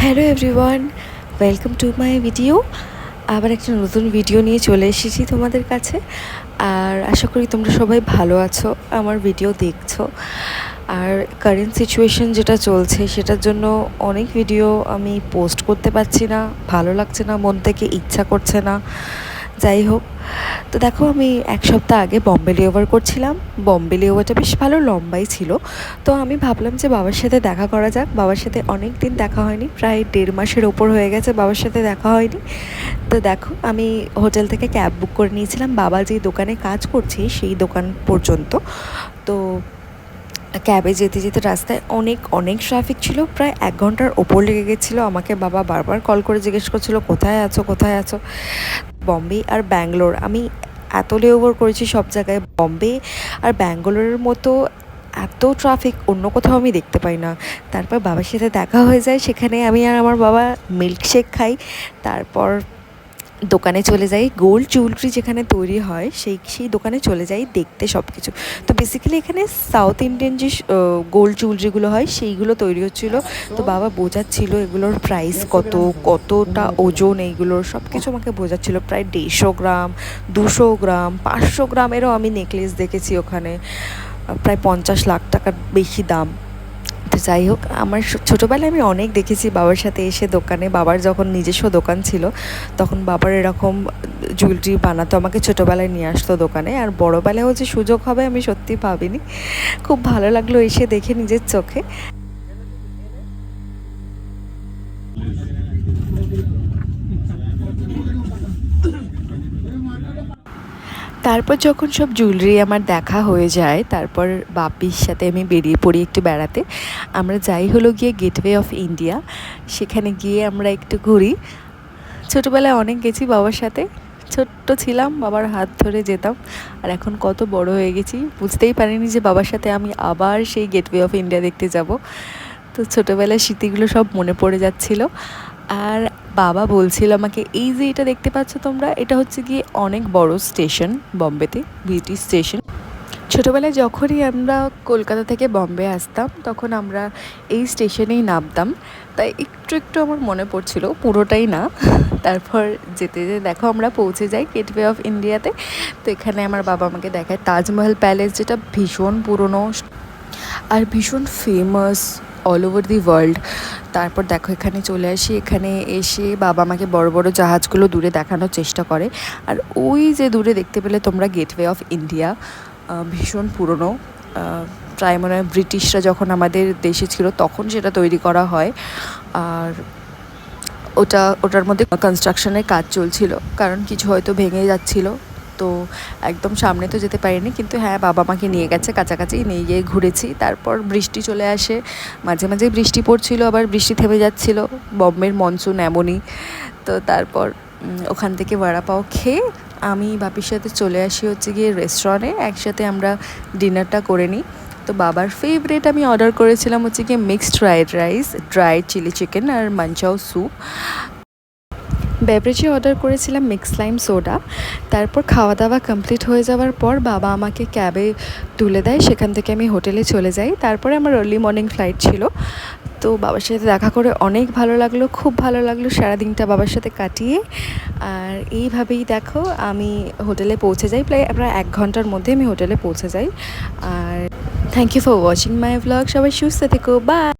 Hello everyone, welcome to my video. আবার একটা নতুন ভিডিও নিয়ে চলে এসেছি তোমাদের কাছে। আর আশা করি তোমরা সবাই ভালো আছো, আমার ভিডিও দেখছো। আর কারেন্ট সিচুয়েশন যেটা চলছে সেটার জন্য অনেক ভিডিও আমি পোস্ট করতে পারছি না, ভালো লাগছে না, মন থেকে ইচ্ছা করছে না। যাই হোক, তো দেখো আমি এক সপ্তাহ আগে বম্বে লেওভার করছিলাম। বম্বে লেওভারটা বেশ ভালো লম্বাই ছিল। তো আমি ভাবলাম যে বাবার সাথে দেখা করা যাক। বাবার সাথে অনেক দিন দেখা হয়নি, প্রায় 1.5 মাসের ওপর হয়ে গেছে বাবার সাথে দেখা হয়নি। তো দেখো আমি হোটেল থেকে ক্যাব বুক করে নিয়েছিলাম বাবা যেই দোকানে কাজ করছে সেই দোকান পর্যন্ত। তো ক্যাবে যেতে যেতে রাস্তায় অনেক অনেক ট্রাফিক ছিল, প্রায় 1 ঘন্টার ওপর লেগে গেছিলো। আমাকে বাবা বারবার কল করে জিজ্ঞেস করছিলো কোথায় আছো কোথায় আছো। বম্বে আর ব্যাঙ্গালোর আমি এত লেওভার করেছি সব জায়গায়, বম্বে আর ব্যাঙ্গালোরের মতো এত ট্রাফিক অন্য কোথাও আমি দেখতে পাই না। তারপর বাবার সাথে দেখা হয়ে যায়, সেখানে আমি আর আমার বাবা মিল্কশেক খাই। তারপর দোকানে চলে যাই, গোল্ড জুয়েলারি যেখানে তৈরি হয় সেই দোকানে চলে যাই দেখতে সব কিছু। তো বেসিক্যালি এখানে সাউথ ইন্ডিয়ান যে গোল্ড জুয়েলারিগুলো হয় সেইগুলো তৈরি হচ্ছিলো। তো বাবা বোঝাচ্ছিল এগুলোর প্রাইস কত, কতটা ওজন, এইগুলোর সব কিছু আমাকে বোঝাচ্ছিলো। প্রায় 150 গ্রাম, 200 গ্রাম, 500 গ্রামেরও আমি নেকলেস দেখেছি ওখানে, প্রায় 50 লাখ টাকার বেশি দাম। তো যাই হোক, আমার ছোটোবেলায় আমি অনেক দেখেছি বাবার সাথে এসে দোকানে। বাবার যখন নিজস্ব দোকান ছিল তখন বাবার এরকম জুয়েলারি বানাতো, আমাকে ছোটোবেলায় নিয়ে আসতো দোকানে। আর বড়োবেলায়ও যে সুযোগ হবে আমি সত্যি ভাবিনি। খুব ভালো লাগলো এসে দেখে নিজের চোখে। তারপর যখন সব জুয়েলারি আমার দেখা হয়ে যায়, তারপর বাপির সাথে আমি বেরিয়ে পড়ি একটু বেড়াতে। আমরা যাই হলো গিয়ে গেটওয়ে অফ ইন্ডিয়া, সেখানে গিয়ে আমরা একটু ঘুরি। ছোটোবেলায় অনেক গেছি বাবার সাথে, ছোট্ট ছিলাম বাবার হাত ধরে যেতাম। আর এখন কত বড় হয়ে গেছি, বুঝতেই পারিনি যে বাবার সাথে আমি আবার সেই গেটওয়ে অফ ইন্ডিয়া দেখতে যাব। তো ছোটোবেলার স্মৃতিগুলো সব মনে পড়ে যাচ্ছিল। আর বাবা বলছিল আমাকে, এই যে এটা দেখতে পাচ্ছ তোমরা, এটা হচ্ছে গিয়ে অনেক বড় স্টেশন বম্বেতে, বিটি স্টেশন। ছোটোবেলায় যখনই আমরা কলকাতা থেকে বম্বে আসতাম তখন আমরা এই স্টেশনেই নামতাম। তাই একটু একটু আমার মনে পড়ছিল, পুরোটাই না। তারপর যেতে যেতে দেখো আমরা পৌঁছে যাই গেটওয়ে অফ ইন্ডিয়াতে। তো এখানে আমার বাবা আমাকে দেখায় তাজমহল প্যালেস, যেটা ভীষণ পুরনো আর ভীষণ famous all over the world. তারপর দেখো এখানে চলে আসি, এখানে এসে বাবা আমাকে বড় বড় জাহাজগুলো দূরে দেখানোর চেষ্টা করে। আর ওই যে দূরে দেখতে পেলে তোমরা গেটওয়ে অফ ইন্ডিয়া, ভীষণ পুরনো, প্রায় মনে হয় ব্রিটিশরা যখন আমাদের দেশে ছিল তখন সেটা তৈরি করা হয়। আর ওটার মধ্যে কনস্ট্রাকশনের কাজ চলছিল, কারণ কিছু হয়তো ভেঙে যাচ্ছিলো। তো একদম সামনে তো যেতে পারিনি, কিন্তু হ্যাঁ বাবা আমাকে নিয়ে গেছে, কাছাকাছি নিয়ে গিয়ে ঘুরেছি। তারপর বৃষ্টি চলে আসে, মাঝে মাঝে বৃষ্টি পড়ছিল, আবার বৃষ্টি থেমে যাচ্ছিলো, বম্বের মনসুন এমনই। তো তারপর ওখান থেকে বড়া পাও খেয়ে আমি বাপির সাথে চলে আসি হচ্ছে গিয়ে রেস্টুরেন্টে, একসাথে আমরা ডিনারটা করে নিই। তো বাবার ফেভারিট আমি অর্ডার করেছিলাম হচ্ছে গিয়ে mixed fried rice, dried chilli chicken আর মাঞ্চাও স্যুপ। বেভারেজে অর্ডার করেছিলাম মিক্স লাইম সোডা। তারপর খাওয়া দাওয়া কমপ্লিট হয়ে যাওয়ার পর বাবা আমাকে ক্যাবে তুলে দেয়, সেখান থেকে আমি হোটেলে চলে যাই। তারপরে আমার আর্লি মর্নিং ফ্লাইট ছিল। তো বাবার সাথে দেখা করে অনেক ভালো লাগলো, খুব ভালো লাগলো সারাদিনটা বাবার সাথে কাটিয়ে। আর এইভাবেই দেখো আমি হোটেলে পৌঁছে যাই, প্রায় 1 ঘন্টার মধ্যে আমি হোটেলে পৌঁছে যাই। আর thank you for watching my vlog. সবাই সুস্থ থেকো, বাই।